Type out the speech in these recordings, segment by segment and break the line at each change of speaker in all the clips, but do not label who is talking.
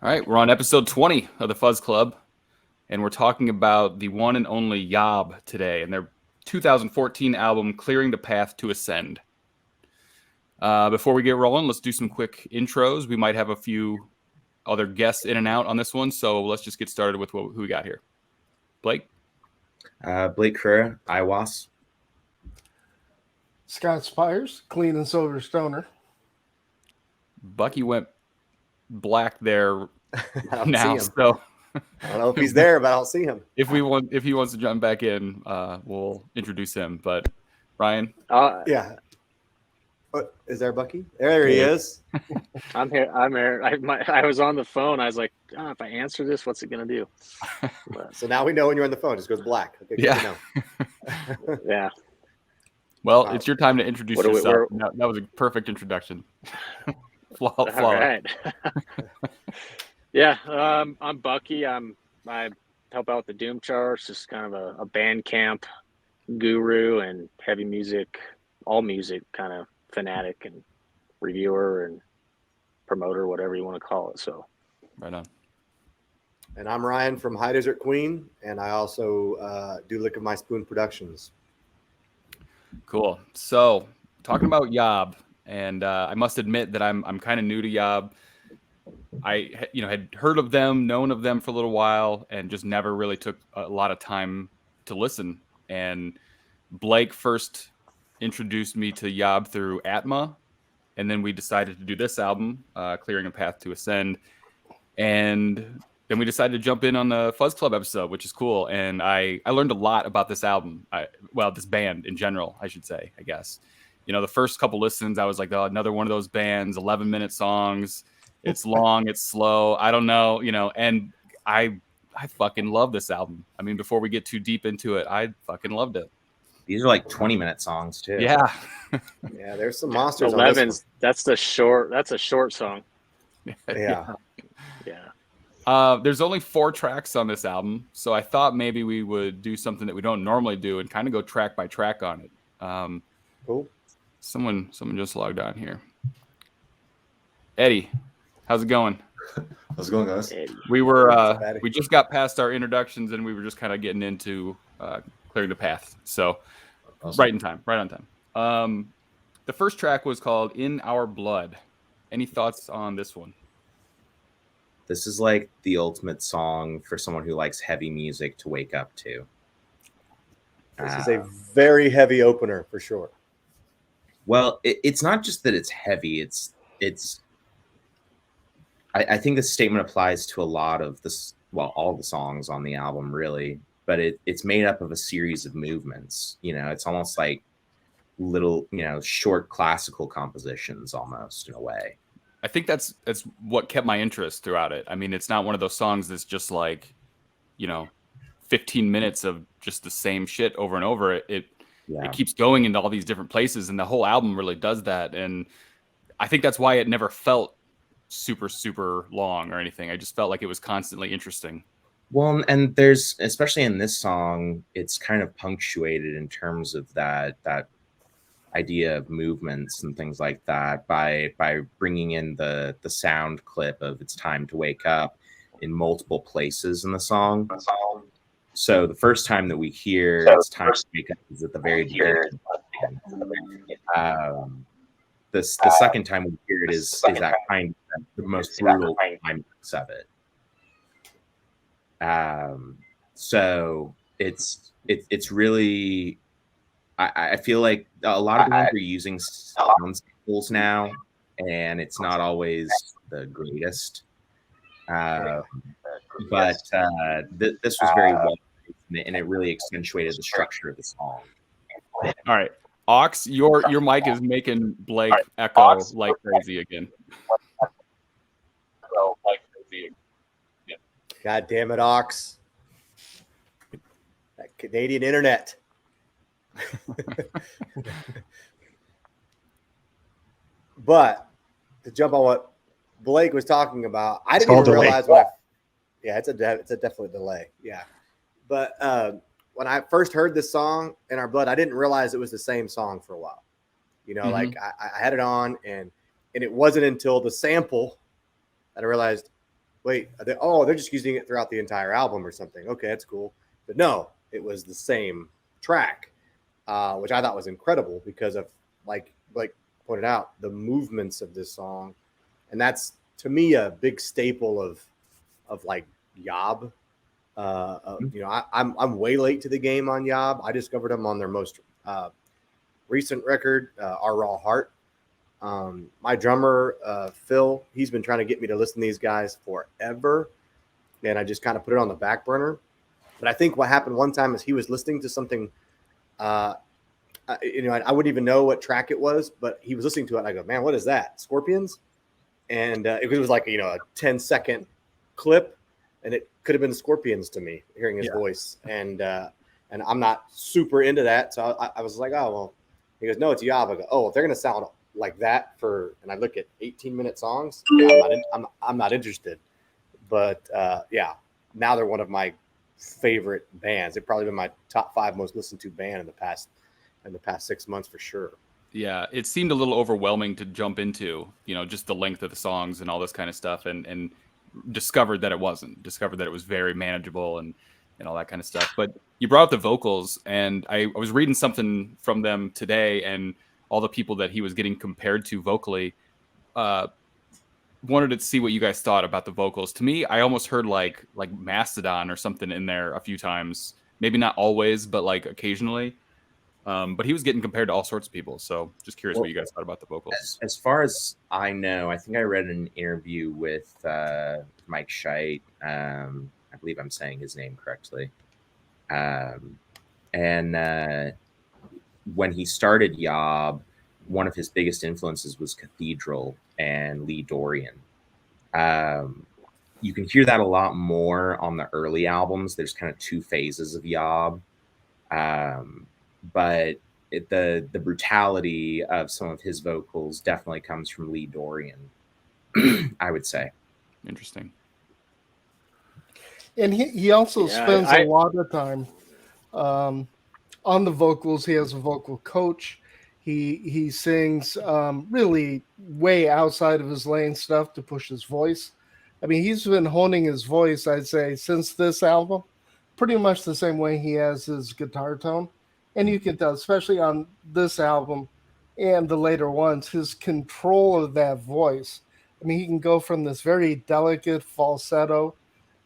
All right, we're on episode 20 of the Fuzz Club, and we're talking about the one and only YOB today and their 2014 album, Clearing the Path to Ascend. Before we get rolling, let's do some quick intros. We might have a few other guests in and out on this one, so let's just get started with who we got here. Blake?
Blake Kerr, Aiwass.
Scott Spires, Clean and Sober Stoner.
Bucky went black there now,
so I don't know if he's there, but I'll see him.
If he wants to jump back in, we'll introduce him. But Ryan,
yeah, is there Bucky? There he is.
I'm here. I was on the phone. I was like, if I answer this, what's it gonna do?
So now we know when you're on the phone, it just goes black. Okay,
yeah.
Yeah.
Well, it's your time to introduce yourself. That was a perfect introduction.
All right. Yeah, I'm Bucky. I help out with the Doom Charts, just kind of a band camp guru and heavy music, all music kind of fanatic and reviewer and promoter, whatever you want to call it. So,
right on.
And I'm Ryan from High Desert Queen, and I also do Lick of My Spoon Productions.
Cool. So, talking about YOB, and I must admit that I'm kind of new to YOB. I had heard of them, known of them for a little while, and just never really took a lot of time to listen. And Blake first introduced me to YOB through Atma, and then we decided to do this album, Clearing a Path to Ascend. And then we decided to jump in on the Fuzz Club episode, which is cool. And I learned a lot about this album. This band in general, I should say, I guess. The first couple listens, I was like, oh, another one of those bands, 11-minute songs. It's long, it's slow. I don't know, and I fucking love this album. I mean, before we get too deep into it, I fucking loved it.
These are like 20-minute songs too.
Yeah.
Yeah, there's some monsters
11's,
on this
one. That's a short song.
Yeah.
Yeah.
There's only 4 tracks on this album, so I thought maybe we would do something that we don't normally do and kind of go track by track on it.
Cool.
Someone just logged on here. Eddie, how's it going?
How's it going, guys?
We just got past our introductions and we were just kind of getting into clearing the path. So awesome. Right on time. The first track was called In Our Blood. Any thoughts on this one?
This is like the ultimate song for someone who likes heavy music to wake up to.
This is a very heavy opener for sure.
Well, it's not just that it's heavy. I think this statement applies to a lot of this, all the songs on the album, really. But it's made up of a series of movements. It's almost like little, short classical compositions, almost in a way.
I think that's what kept my interest throughout it. I mean, it's not one of those songs that's just like, 15 minutes of just the same shit over and over. It keeps going into all these different places, and the whole album really does that. And I think that's why it never felt super, super long or anything. I just felt like it was constantly interesting.
Well, and there's, especially in this song, it's kind of punctuated in terms of that idea of movements and things like that by bringing in the sound clip of It's Time to Wake Up in multiple places in the song. So the first time that we hear It's Time to Wake Up is at the very beginning. The second time we hear it is that kind of the most brutal climax of it. So it's really, I feel like a lot of bands are using sound samples now, and it's not always the greatest. But this was very well, and it really accentuated the structure of the song.
All right, Aawks, your mic is making Blake echo like crazy again.
God damn it, Aawks. That Canadian internet. But to jump on what Blake was talking about, I didn't even realize it's a definite delay. Yeah. But when I first heard this song In Our Blood, I didn't realize it was the same song for a while. Like I had it on and it wasn't until the sample that I realized, wait, they're just using it throughout the entire album or something. Okay, that's cool. But no, it was the same track, which I thought was incredible because of like pointed out the movements of this song, and that's to me a big staple of like YOB. I'm way late to the game on YOB. I discovered them on their most recent record, Our Raw Heart. My drummer, Phil, he's been trying to get me to listen to these guys forever, and I just kind of put it on the back burner. But I think what happened one time is he was listening to something, I wouldn't even know what track it was, but he was listening to it, and I go, man, what is that? Scorpions? And it was like, a 10-second clip, and it could have been Scorpions to me, hearing his voice. And I'm not super into that, so I was like, oh, well. He goes, no, it's YOB. I go, oh, if they're going to sound like that and I look at 18-minute songs, I'm not interested. But now they're one of my favorite bands. They've probably been my top 5 most listened to band in the past 6 months for sure.
Yeah, it seemed a little overwhelming to jump into, just the length of the songs and all this kind of stuff, and discovered that it wasn't. Discovered that it was very manageable and all that kind of stuff. But you brought up the vocals, and I was reading something from them today, and all the people that he was getting compared to vocally. Wanted to see what you guys thought about the vocals. To me, I almost heard like Mastodon or something in there a few times. Maybe not always, but like occasionally. But he was getting compared to all sorts of people. So just curious what you guys thought about the vocals.
As far as I know, I think I read an interview with Mike Scheidt. I believe I'm saying his name correctly. And when he started YOB, one of his biggest influences was Cathedral and Lee Dorian. You can hear that a lot more on the early albums. There's kind of 2 phases of YOB. But the brutality of some of his vocals definitely comes from Lee Dorian, I would say.
Interesting.
And he also spends a lot of time on the vocals. He has a vocal coach. He sings really way outside of his lane stuff to push his voice. I mean, he's been honing his voice, I'd say, since this album, pretty much the same way he has his guitar tone. And you can tell, especially on this album and the later ones, his control of that voice. I mean, he can go from this very delicate falsetto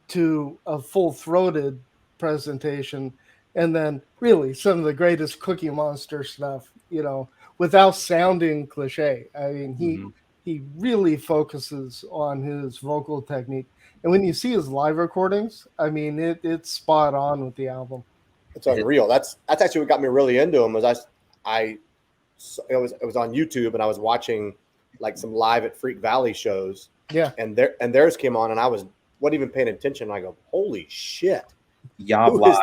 to a full-throated presentation, and then really some of the greatest Cookie Monster stuff, without sounding cliche. I mean, he really focuses on his vocal technique. And when you see his live recordings, I mean, it's spot on with the album.
It's unreal. That's actually what got me really into him. Was it was on YouTube, and I was watching like some live at Freak Valley shows.
Yeah,
and theirs came on, and I wasn't even paying attention. I go, holy shit!
YOB Live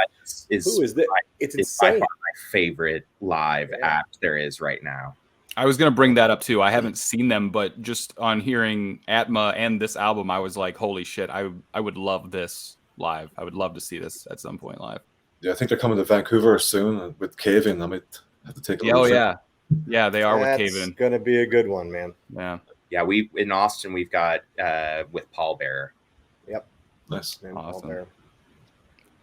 is
who is this? It's
by
insane.
far my favorite live act there is right now.
I was going to bring that up too. I haven't seen them, but just on hearing Atma and this album, I was like, holy shit, I would love this live. I would love to see this at some point live.
Yeah, I think they're coming to Vancouver soon with Cave-In. I might have to take a look.
Yeah, they are with Cave-In.
It's going to be a good one, man.
Yeah, we in Austin we've got with Paul Bearer.
Yep.
Nice.
Awesome.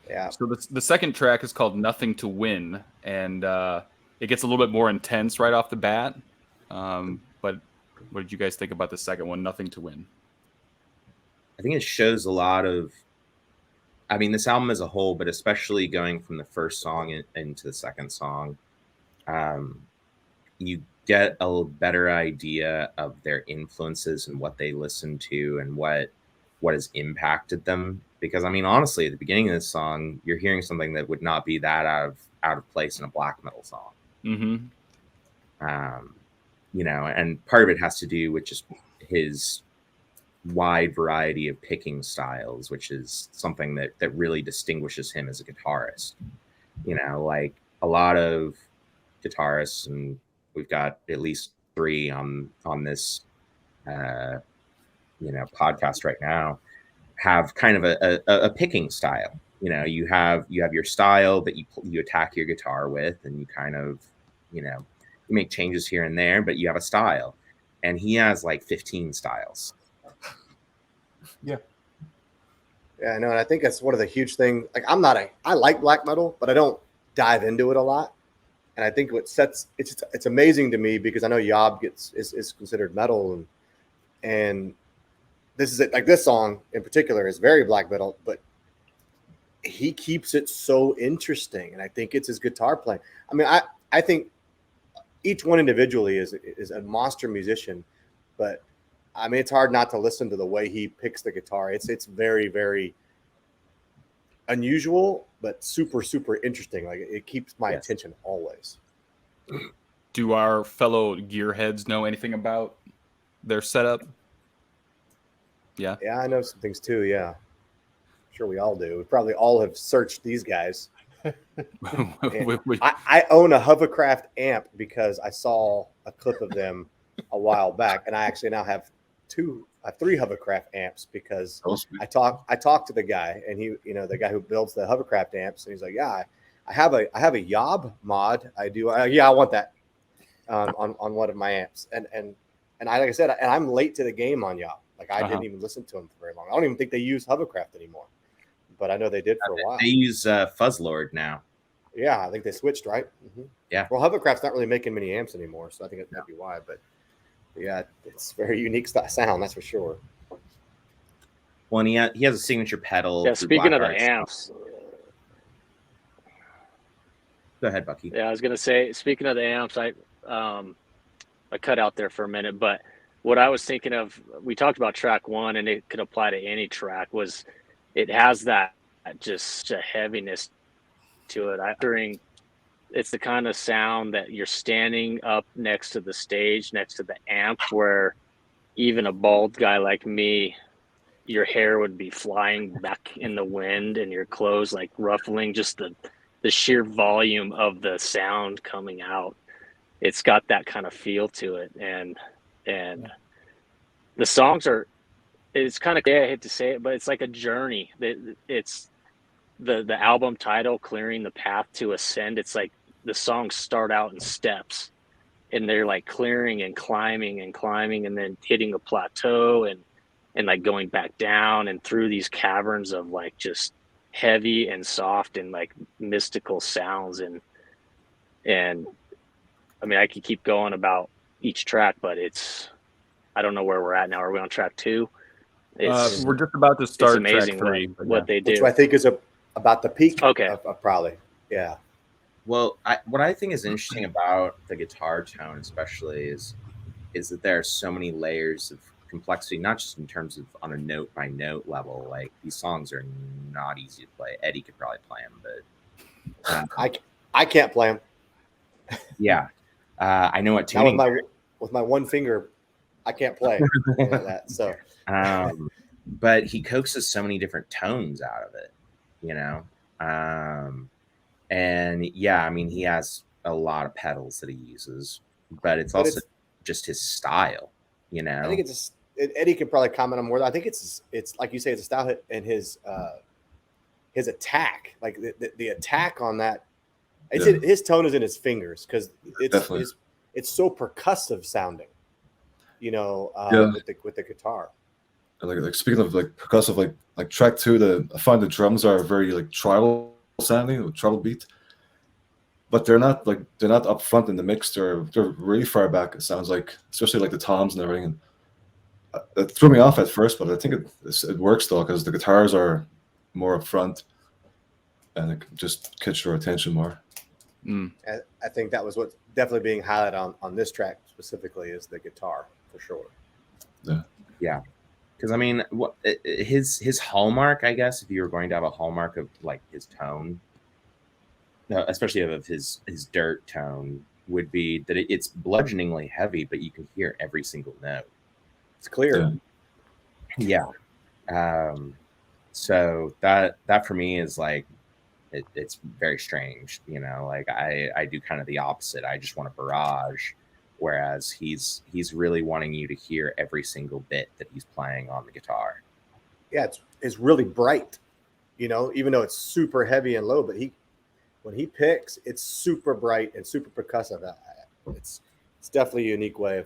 Yeah.
So the second track is called Nothing to Win, and it gets a little bit more intense right off the bat. But what did you guys think about the second one, Nothing to Win?
I think it shows a lot of, I mean, this album as a whole, but especially going from the first song into the second song, you get a better idea of their influences and what they listen to and what has impacted them. Because, I mean, honestly, at the beginning of this song, you're hearing something that would not be that out of place in a black metal song.
Mm-hmm.
And part of it has to do with just his wide variety of picking styles, which is something that really distinguishes him as a guitarist. Like a lot of guitarists, and we've got at least 3 on this podcast right now, have kind of a picking style. You have your style that you attack your guitar with, and you kind of you make changes here and there, but you have a style. And he has like 15 styles.
Yeah.
Yeah, I know, and I think that's one of the huge things. Like, I like black metal, but I don't dive into it a lot. And I think it's amazing to me because I know YOB is considered metal, and this is it. Like, this song in particular is very black metal, but he keeps it so interesting, and I think it's his guitar playing. I mean, I think each one individually is a monster musician, but I mean, it's hard not to listen to the way he picks the guitar. It's very, very unusual, but super, super interesting. Like, it keeps my attention always.
Do our fellow gearheads know anything about their setup? Yeah.
Yeah, I know some things too. Yeah. Sure, we all do. We probably all have searched these guys. I own a hovercraft amp because I saw a clip of them a while back, and I actually now have three hovercraft amps because I talked to the guy, and he, the guy who builds the hovercraft amps, and he's like, yeah, I have a YOB mod. I do. Yeah, I want that on one of my amps, and like I said, and I'm late to the game on YOB. Like, I didn't even listen to them for very long. I don't even think they use hovercraft anymore, but I know they did for a while.
They use Fuzzlord now.
Yeah, I think they switched, right? Mm-hmm.
Yeah.
Well, hovercraft's not really making many amps anymore, so I think that might be why. But yeah, it's very unique sound, that's for sure.
Well, and he has a signature pedal.
Yeah, speaking of the amps.
Go ahead, Bucky.
Yeah, I was gonna say, speaking of the amps, I cut out there for a minute, but what I was thinking of, we talked about track one, and it could apply to any track, was it has that just a heaviness to it. It's the kind of sound that you're standing up next to the stage, next to the amp, where even a bald guy like me, your hair would be flying back in the wind and your clothes like ruffling, just the sheer volume of the sound coming out. It's got that kind of feel to it. And the songs it's kind of, I hate to say it, but it's like a journey. It's the album title, Clearing the Path to Ascend. It's like the songs start out in steps, and they're like clearing and climbing and then hitting a plateau and like going back down and through these caverns of like just heavy and soft and like mystical sounds. And I mean, I could keep going about each track, but I don't know where we're at now. Are we on track 2?
We're just about to start.
It's amazing
track 3,
what they do.
Which I think is about the peak.
Okay.
Of probably. Yeah.
Well, what I think is interesting about the guitar tone, especially, is that there are so many layers of complexity, not just in terms of on a note by note level. Like, these songs are not easy to play. Eddie could probably play them, but
I can't play them.
Yeah, I know what tuning.
With my one finger, I can't play like that. So,
but he coaxes so many different tones out of it, and yeah, I mean, he has a lot of pedals that he uses, but it's also just his style, I
think Eddie could probably comment on more. I think it's like you say, it's a style hit, and his attack, like the attack on that. His tone is in his fingers because it's so percussive sounding, with the guitar.
Like speaking of like percussive, like track 2, I find the drums are very like tribal sounding, with tribal beat, but they're not up front in the mix. They're really far back. It sounds like, especially like the toms and everything. And it threw me off at first, but I think it works though, because the guitars are more up front, and it can just catch your attention more.
I think that was what's definitely being highlighted on this track specifically, is the guitar, for sure.
Yeah. Because I mean, his hallmark, I guess, if you were going to have a hallmark of like his tone, especially of his dirt tone, would be that it's bludgeoningly heavy, but you can hear every single note.
It's clear.
Yeah. So that for me is like, it's very strange, like I do kind of the opposite. I just want a barrage, whereas he's really wanting you to hear every single bit that he's playing on the guitar.
Yeah, it's really bright, even though it's super heavy and low, but when he picks, it's super bright and super percussive. It's definitely a unique way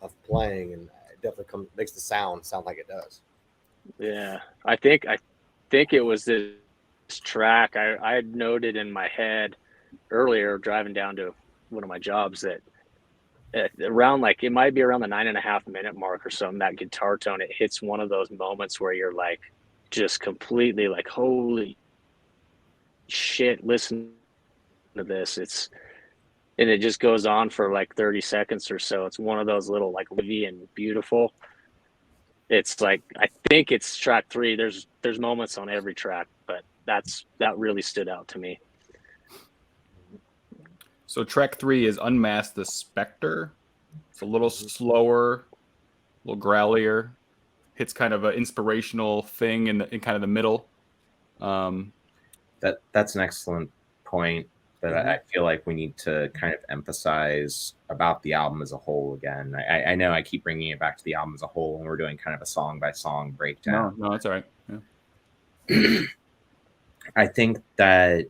of playing, and it definitely makes the sound like it does.
Yeah, I think think it was this track I had noted in my head earlier driving down to one of my jobs that around like it might be around the 9.5 minute mark or something, that guitar tone, it hits one of those moments where you're like just completely like, holy shit, listen to this. And it just goes on for like 30 seconds or so. It's one of those little like wavy and beautiful. It's like, I think it's track 3. There's moments on every track, but that really stood out to me.
So track 3 is Unmask the Spectre. It's a little slower, a little growlier. Hits kind of an inspirational thing in kind of the middle.
That's an excellent point. But I feel like we need to kind of emphasize about the album as a whole again. I know I keep bringing it back to the album as a whole, and we're doing kind of a song by song breakdown.
No, that's all right. Yeah.
I think that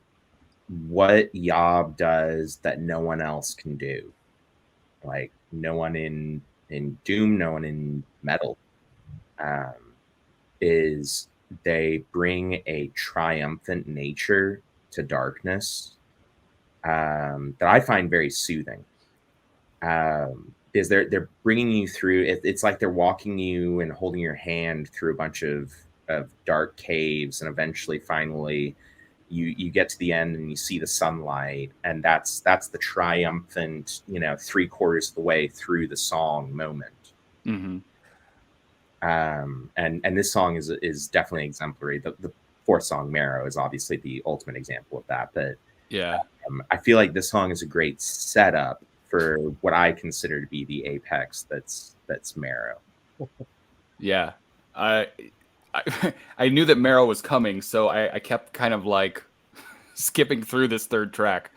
what YOB does that no one else can do, like no one in doom, no one in metal, is they bring a triumphant nature to darkness that I find very soothing. Is they're bringing you through. It's like they're walking you and holding your hand through a bunch of dark caves, and eventually, finally, you get to the end and you see the sunlight, and that's the triumphant, 3/4 of the way through the song moment.
Mm-hmm.
And this song is definitely exemplary. The 4th song, Marrow, is obviously the ultimate example of that. But
yeah,
I feel like this song is a great setup for what I consider to be the apex that's Marrow.
Yeah, I knew that Marrow was coming, so I kept kind of like skipping through this 3rd track.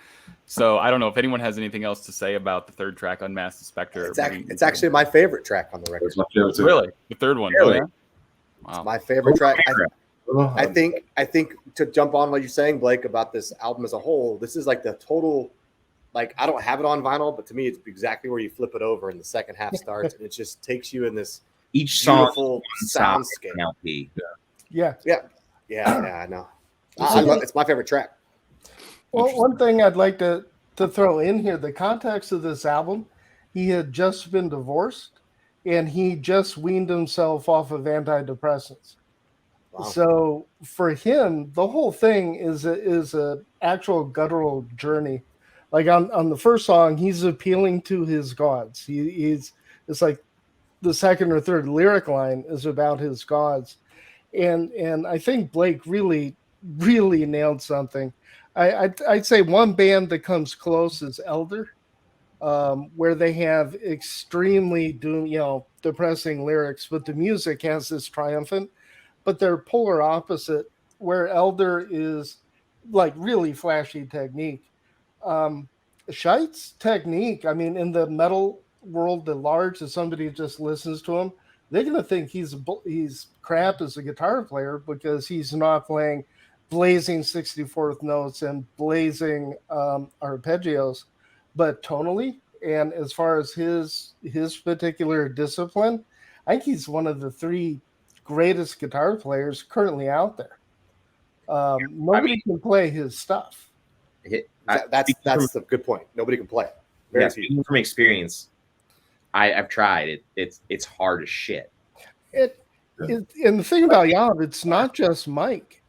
So I don't know if anyone has anything else to say about the 3rd track, Unmask the Spectre.
It's actually my favorite track on the record.
It's my favorite too.
Really? The 3rd one?
Really?
Oh, yeah? Wow.
It's my favorite track. I
I
think to jump on what you're saying, Blake, about this album as a whole, this is like the total, like, I don't have it on vinyl, but to me, it's exactly where you flip it over and the second half starts, and it just takes you in this
Each song
beautiful soundscape.
LP.
Yeah.
I know. It's my favorite track.
Well, one thing I'd like to throw in here, the context of this album, he had just been divorced and he just weaned himself off of antidepressants. Wow. So for him, the whole thing is a actual guttural journey. Like on the first song, he's appealing to his gods. It's like the 2nd or 3rd lyric line is about his gods. And I think Blake really, really nailed something. I'd say one band that comes close is Elder, where they have extremely depressing lyrics, but the music has this triumphant. But they're polar opposite, where Elder is like really flashy technique. Scheit's technique, I mean, in the metal world at large, if somebody just listens to him, they're going to think he's crap as a guitar player because he's not playing blazing 64th notes and blazing arpeggios. But tonally, and as far as his particular discipline, I think he's one of the 3 greatest guitar players currently out there. Nobody can play his stuff.
That's a good point. Nobody can play it.
From experience, I've tried it. It's hard as shit.
And the thing about YOB, it's not just Mike.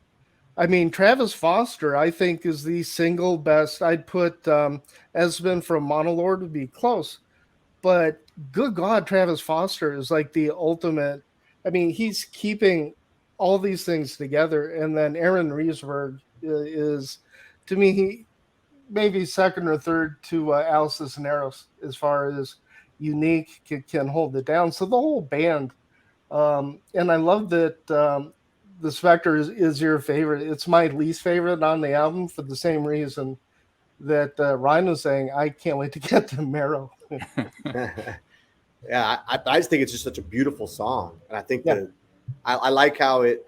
I mean, Travis Foster, I think, is the single best. I'd put Esben from Monolord would be close, but good God, Travis Foster is like the ultimate. I mean, he's keeping all these things together. And then Aaron Riesberg is, to me, he maybe 2nd or 3rd to Alice Cisneros as far as unique can hold it down. So the whole band, and I love that the Spectre is your favorite. It's my least favorite on the album for the same reason that Ryan was saying. I can't wait to get to Marrow.
Yeah, I just think it's just such a beautiful song, and I think that I like how it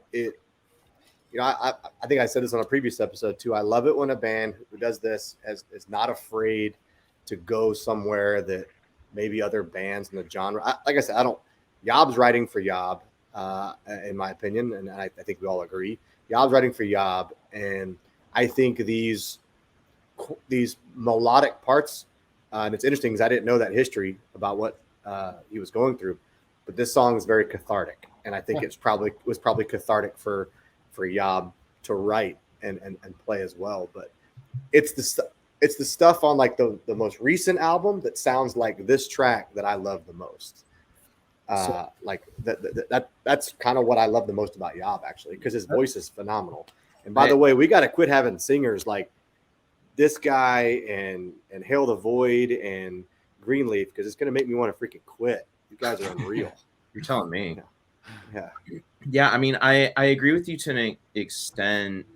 I think I said this on a previous episode too. I love it when a band who does this is not afraid to go somewhere that maybe other bands in the genre. Like I said, YOB's writing for YOB, in my opinion, and I think we all agree. Yob's writing for Yob, and I think these melodic parts, and it's interesting because I didn't know that history about what he was going through, but this song is very cathartic, and I think was probably cathartic for Yob to write and play as well. But it's the stuff on like the most recent album that sounds like this track that I love the most. Like that's kind of what I love the most about Yob, actually, because his voice is phenomenal. And by the way, we got to quit having singers like this guy and Hail the Void and Greenleaf, because it's going to make me want to freaking quit. You guys are unreal.
You're telling me.
Yeah.
I mean, I agree with you to an extent.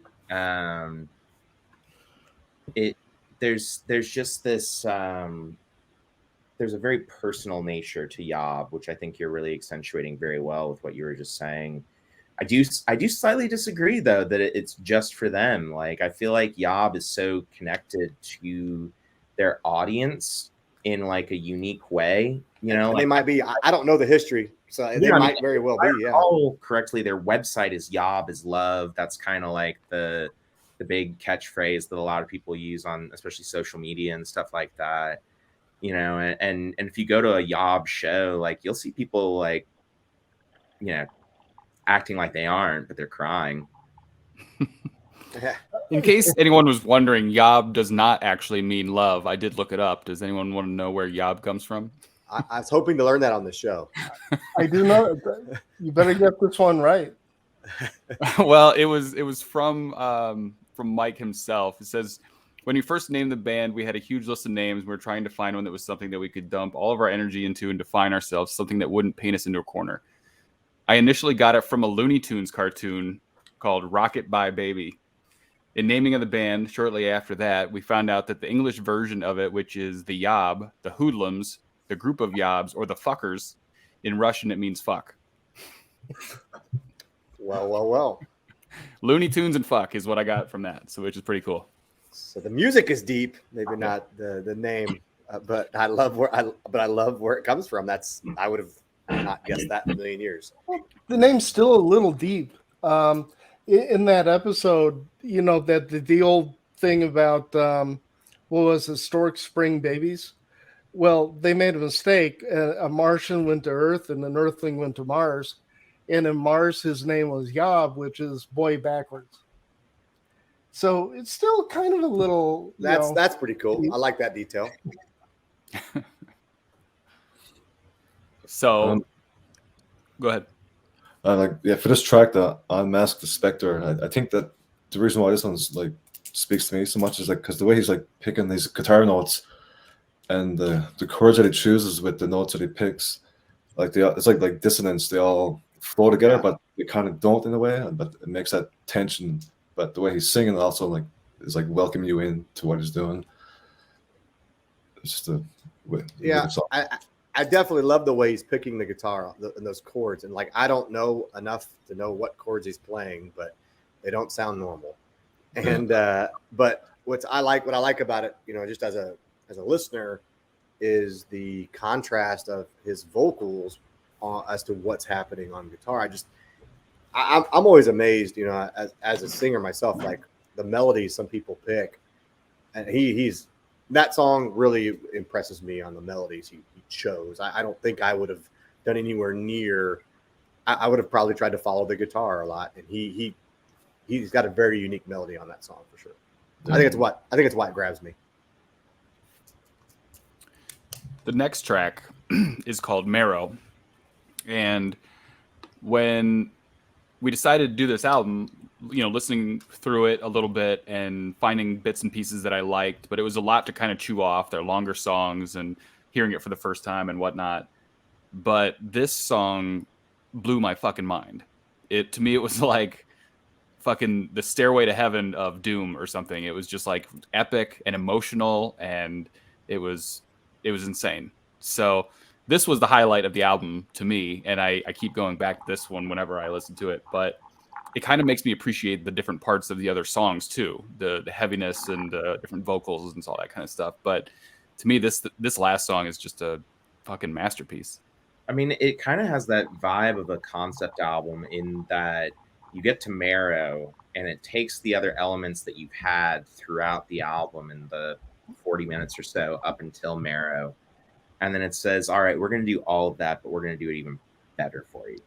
There's just this there's a very personal nature to Yob, which I think you're really accentuating very well with what you were just saying. I do slightly disagree though that it's just for them. Like, I feel like Yob is so connected to their audience in like a unique way. You know,
they might be. I don't know the history, so they might very well be. Yeah.
Oh, correctly, their website is Yob is love. That's kind of like the big catchphrase that a lot of people use on especially social media and stuff like that. You know, and if you go to a Yob show, like you'll see people like, you know, acting like they aren't, but they're crying.
In case anyone was wondering, Yob does not actually mean love. I did look it up. Does anyone want to know where Yob comes from?
I was hoping to learn that on the show.
I do know. You better get this one right.
Well, it was from Mike himself. It says, when we first named the band, we had a huge list of names. We were trying to find one that was something that we could dump all of our energy into and define ourselves, something that wouldn't paint us into a corner. I initially got it from a Looney Tunes cartoon called Rocket Bye Baby. In naming of the band, shortly after that, we found out that the English version of it, which is the Yob, the hoodlums, the group of Yobs, or the fuckers, in Russian it means fuck.
Well.
Looney Tunes and fuck is what I got from that, so which is pretty cool.
So the music is deep, maybe not the name, but I love where it comes from. I would have not guessed that in a million years.
Well, the name's still a little deep. In that episode, you know, that the old thing about what was it, Stork Spring Babies? Well, they made a mistake. A Martian went to Earth and an Earthling went to Mars. And in Mars, his name was Yob, which is boy backwards. So it's still kind of a little.
That's pretty cool. I like that detail.
So, go ahead.
For this track, the Unmask the Spectre, I think that the reason why this one's like speaks to me so much is like because the way he's like picking these guitar notes and the chords that he chooses with the notes that he picks, like it's like dissonance. They all flow together, but they kind of don't in a way. But it makes that tension. But the way he's singing also like is like welcoming you in to what he's doing. It's just
I definitely love the way he's picking the guitar and those chords. And like, I don't know enough to know what chords he's playing, but they don't sound normal. And but what I like about it, you know, just as a listener, is the contrast of his vocals as to what's happening on guitar. I'm always amazed, you know, as a singer myself, like the melodies some people pick, and he's that song really impresses me on the melodies he chose. I don't think I would have done anywhere near. I would have probably tried to follow the guitar a lot, and he's got a very unique melody on that song for sure. I think it's why it grabs me.
The next track is called Marrow, and when we decided to do this album, you know, listening through it a little bit and finding bits and pieces that I liked, but it was a lot to kind of chew off. They're longer songs and hearing it for the first time and whatnot. But this song blew my fucking mind. To me, it was like fucking the Stairway to Heaven of Doom or something. It was just like epic and emotional, and it was insane. So this was the highlight of the album to me, and I keep going back to this one whenever I listen to it. But it kind of makes me appreciate the different parts of the other songs too, the heaviness and the different vocals and all that kind of stuff. But to me, this last song is just a fucking masterpiece.
I mean, it kind of has that vibe of a concept album in that you get to Marrow, and it takes the other elements that you've had throughout the album in the 40 minutes or so up until Marrow, and then it says, all right, we're going to do all of that, but we're going to do it even better for you.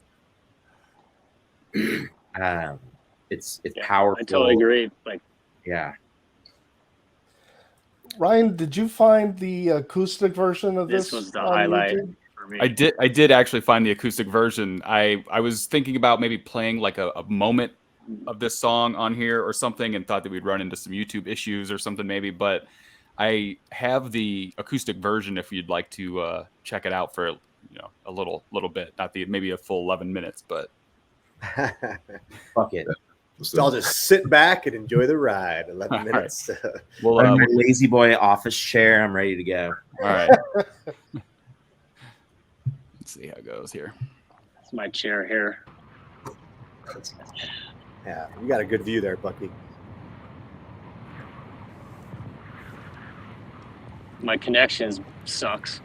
It's powerful.
I totally agree. Like,
yeah.
Ryan, did you find the acoustic version of this?
This was the highlight
YouTube?
for me.
I did actually find the acoustic version. I was thinking about maybe playing like a moment of this song on here or something, and thought that we'd run into some YouTube issues or something maybe, but I have the acoustic version if you'd like to check it out for a little bit, not maybe a full 11 minutes, but
Fuck it.
So I'll just sit back and enjoy the ride. 11 minutes.
Right.
Well,
I'm my lazy boy office chair. I'm ready to go.
All right. Let's see how it goes here.
That's my chair here.
Yeah, you got a good view there, Bucky.
My connection sucks.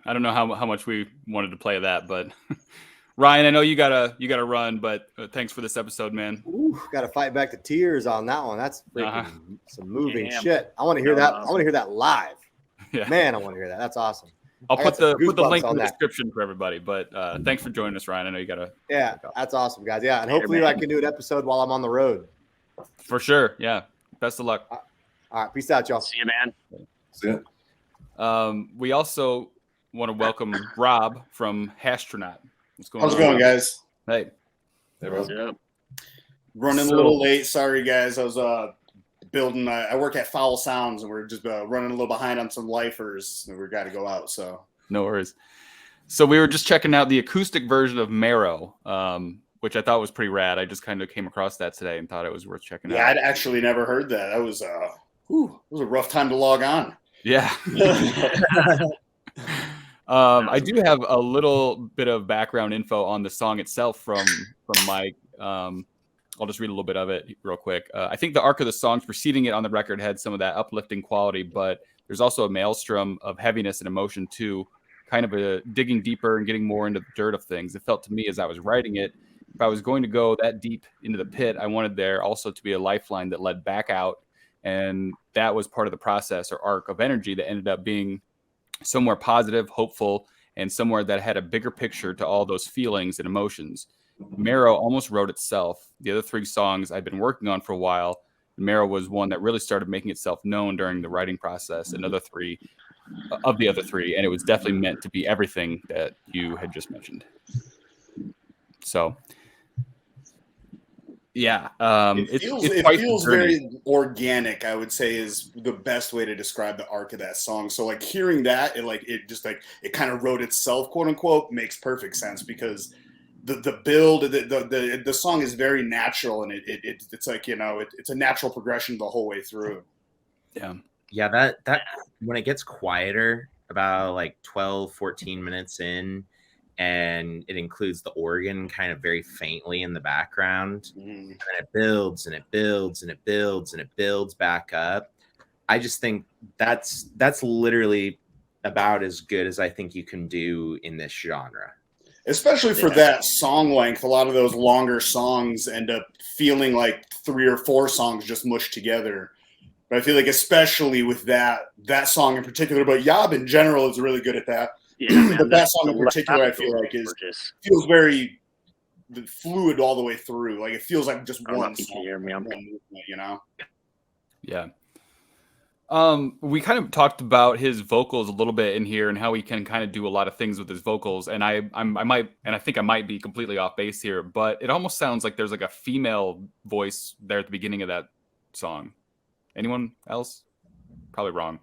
I don't know how much we wanted to play that, but Ryan, I know you gotta run, but thanks for this episode, man.
Got to fight back the tears on that one. That's freaking some moving shit. I want to hear that. I want to hear that live.
Yeah.
Man, I want to hear that. That's awesome.
I'll put the link in the description for everybody. But thanks for joining us, Ryan. I know you gotta.
Yeah, that's awesome, guys. Yeah, and hopefully I can do an episode while I'm on the road.
For sure. Yeah. Best of luck.
All right. Peace out, y'all.
See you, man.
See ya.
We also want to welcome Robb from Hashtronaut.
How's it going, guys?
Hey.
Running a little late. Sorry, guys. I was building. I work at Foul Sounds, and we're just running a little behind on some lifers, and we got to go out. So
no worries. So we were just checking out the acoustic version of Marrow, which I thought was pretty rad. I just kind of came across that today and thought it was worth checking out.
Yeah, I'd actually never heard that. That was it was a rough time to log on.
Yeah. I do have a little bit of background info on the song itself from Mike. I'll just read a little bit of it real quick. I think the arc of the songs preceding it on the record had some of that uplifting quality, but there's also a maelstrom of heaviness and emotion too, kind of a digging deeper and getting more into the dirt of things. It felt to me as I was writing it, if I was going to go that deep into the pit, I wanted there also to be a lifeline that led back out. And that was part of the process or arc of energy that ended up being somewhere positive, hopeful, and somewhere that had a bigger picture to all those feelings and emotions. Marrow almost wrote itself. The other 3 songs I'd been working on for a while. Marrow was one that really started making itself known during the writing process. Another 3 of the other 3, and it was definitely meant to be everything that you had just mentioned. So, yeah,
it feels very organic. I would say is the best way to describe the arc of that song. So, like hearing that, it kind of wrote itself, quote unquote, makes perfect sense because the build, the song is very natural, and it's like, you know, it's a natural progression the whole way through.
Yeah, that when it gets quieter about like 12-14 minutes in, and it includes the organ kind of very faintly in the background, and it builds and it builds and it builds and it builds back up. I just think that's literally about as good as I think you can do in this genre.
Especially for that song length, a lot of those longer songs end up feeling like 3 or 4 songs just mushed together. But I feel like especially with that song in particular, but Yob in general is really good at that.
Yeah,
but that song in particular, I feel like feels very fluid all the way through. Like it feels like just one song,
hear me.
one movement, you know?
Yeah. We kind of talked about his vocals a little bit in here and how he can kind of do a lot of things with his vocals. And I think I might be completely off base here, but it almost sounds like there's like a female voice there at the beginning of that song. Anyone else? Probably wrong.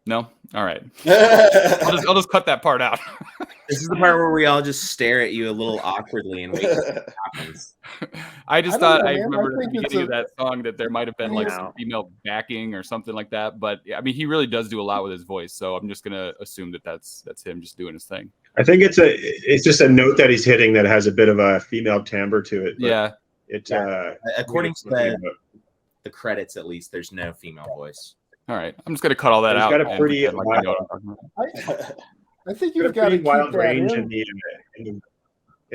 No? All right. I'll just cut that part out.
This is the part where we all just stare at you a little awkwardly and wait for what happens.
I remember at the beginning of that song that there might have been like some female backing or something like that. But I mean, he really does do a lot with his voice. So I'm just going to assume that that's him just doing his thing.
I think it's just a note that he's hitting that has a bit of a female timbre to it.
Yeah.
According to the credits, at least, there's no female voice.
All right, I'm just gonna cut all that out.
He's got a pretty
I think you've got a
wild range in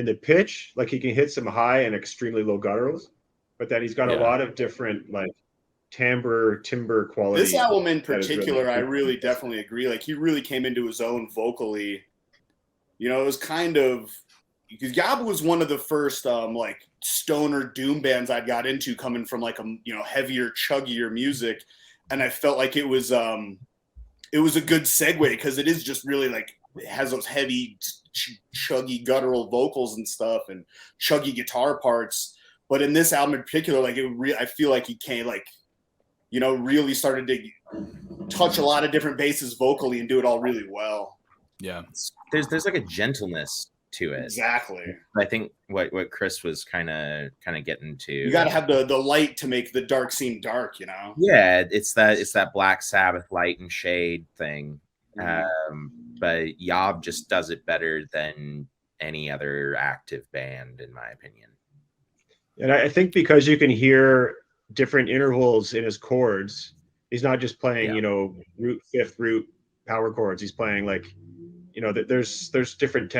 the pitch. Like he can hit some high and extremely low gutturals, but then he's got a lot of different like timbre quality.
This album in particular, I really definitely agree. Like he really came into his own vocally. You know, it was kind of because YOB was one of the first like stoner doom bands I got into, coming from like a heavier, chuggier music. And I felt like it was a good segue because it is just really like it has those heavy, chuggy guttural vocals and stuff and chuggy guitar parts. But in this album in particular, like I feel like he came like, really started to touch a lot of different bases vocally and do it all really well.
Yeah,
there's like a gentleness to it.
Exactly.
I think what Kris was kind of getting to.
You got to have the light to make the dark seem dark,
Yeah, it's that Black Sabbath light and shade thing. But YOB just does it better than any other active band, in my opinion.
And I think because you can hear different intervals in his chords, he's not just playing, root, fifth root power chords. He's playing like, there's different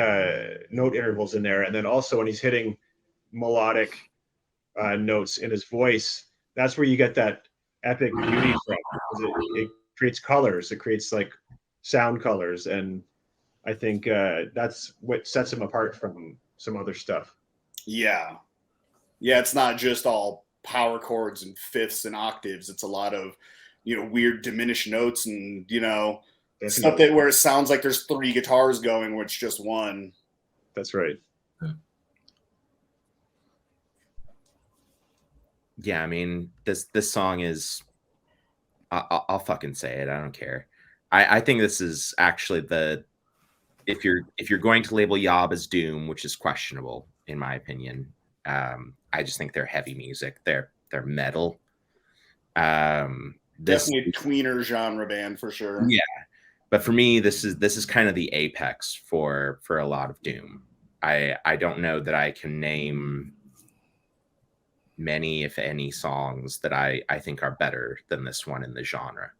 note intervals in there. And then also when he's hitting melodic notes in his voice, that's where you get that epic beauty from. It creates colors. It creates like sound colors. And I think that's what sets him apart from some other stuff.
Yeah. Yeah, it's not just all power chords and fifths and octaves. It's a lot of, weird diminished notes and, stuff where it sounds like there's 3 guitars going, where it's just one.
That's right.
Yeah, I mean, this song is, I'll fucking say it. I don't care. I think this is actually if you're going to label YOB as doom, which is questionable in my opinion. I just think they're heavy music. They're metal.
Definitely a tweener genre band for sure.
Yeah. but for me, this is kind of the apex for a lot of doom. I don't know that I can name many, if any, songs that I think are better than this one in the genre.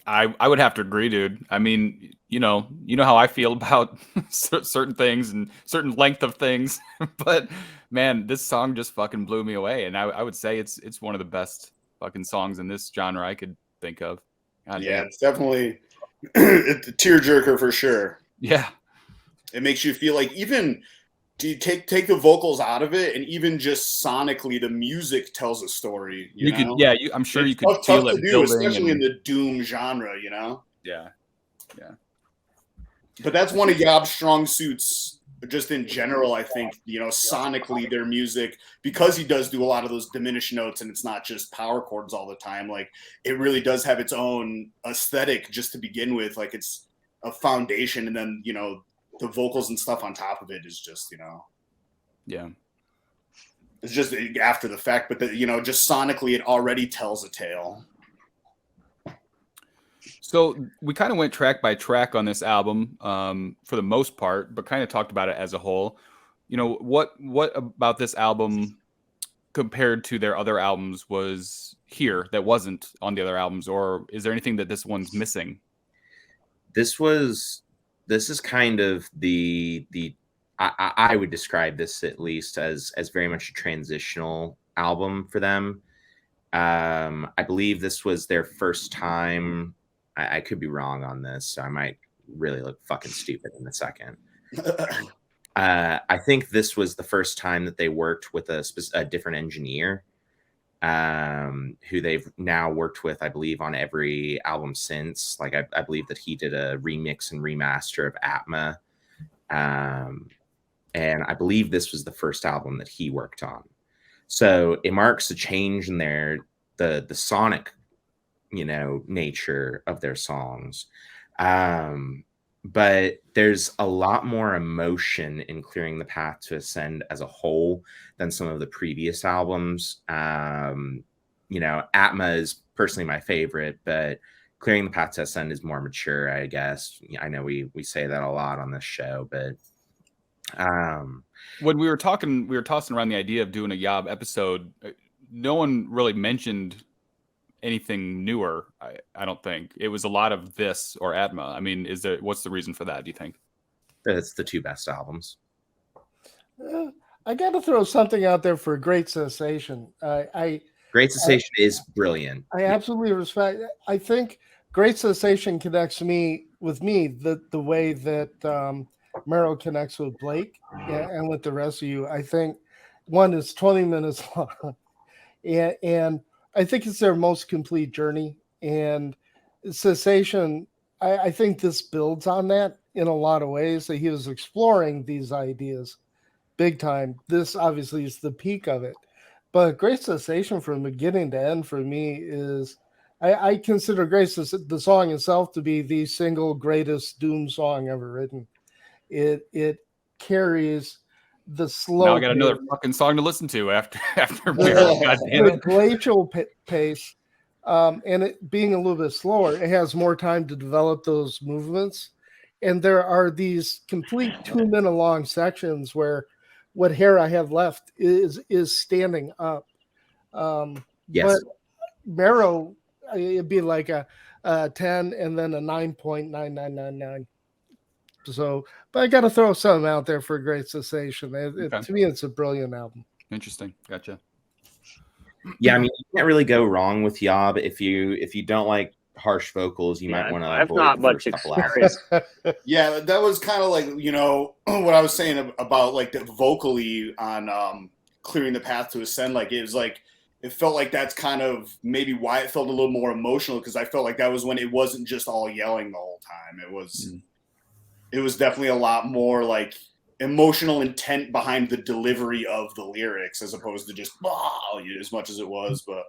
I would have to agree, dude. I mean, you know how I feel about certain things and certain length of things, but man, this song just fucking blew me away, and I would say it's one of the best fucking songs in this genre I could think of. God
yeah,
damn.
it's definitely it's a tearjerker for sure.
Yeah,
it makes you feel like, even do you take the vocals out of it, and even just sonically, the music tells a story. You know?
could, yeah. I'm sure you could feel it
building, especially in the doom genre. You know.
Yeah.
But that's one of Yob's strong suits, just in general. I think, sonically, their music, because he does do a lot of those diminished notes, and it's not just power chords all the time. Like, it really does have its own aesthetic just to begin with. Like, it's a foundation, and then the vocals and stuff on top of it is just,
yeah,
it's just after the fact, but just sonically, it already tells a tale.
So we kind of went track by track on this album, for the most part, but kind of talked about it as a whole. What about this album compared to their other albums was here that wasn't on the other albums, or is there anything that this one's missing?
This is kind of I would describe this, at least, as very much a transitional album for them. I believe this was their first time. I could be wrong on this, so I might really look fucking stupid in a second. I think this was the first time that they worked with a different engineer, who they've now worked with, I believe, on every album since. Like, I believe that he did a remix and remaster of Atma. And I believe this was the first album that he worked on. So it marks a change in the sonic, nature of their songs. But there's a lot more emotion in Clearing the Path to Ascend as a whole than some of the previous albums. Atma is personally my favorite, but Clearing the Path to Ascend is more mature, I guess. I know we say that a lot on this show, but
when we were tossing around the idea of doing a Yob episode, no one really mentioned anything newer. I don't think it was a lot of this or Atma. I mean, what's the reason for that, do you think?
It's the two best albums.
I got to throw something out there for Great Cessation.
Great Cessation is brilliant.
I absolutely respect. I think Great Cessation connects with me the way that Merrill connects with Blake and with the rest of you. I think one is 20 minutes long, and I think it's their most complete journey. And Cessation, I think this builds on that in a lot of ways. That he was exploring these ideas big time. This obviously is the peak of it. But Great Cessation, from beginning to end, for me is, I consider the song itself to be the single greatest doom song ever written. It carries the slow.
Now I got another fucking song to listen to after
the glacial pace, and it being a little bit slower, it has more time to develop those movements. And there are these complete 2-minute long sections where what hair I have left is standing up.
Yes.
But Marrow, it'd be like a 10 and then a 9.9999. So, but I got to throw something out there for Great Cessation.
Okay.
To me, it's a brilliant album.
Interesting. Gotcha.
Yeah, I mean, you can't really go wrong with Yob. If you don't like harsh vocals, you might want to.
I've not much experience.
Yeah, that was kind of like, what I was saying about like the vocally on Clearing the Path to Ascend. Like, it felt like that's kind of maybe why it felt a little more emotional, because I felt like that was when it wasn't just all yelling the whole time. It was definitely a lot more like emotional intent behind the delivery of the lyrics, as opposed to just as much as it was. But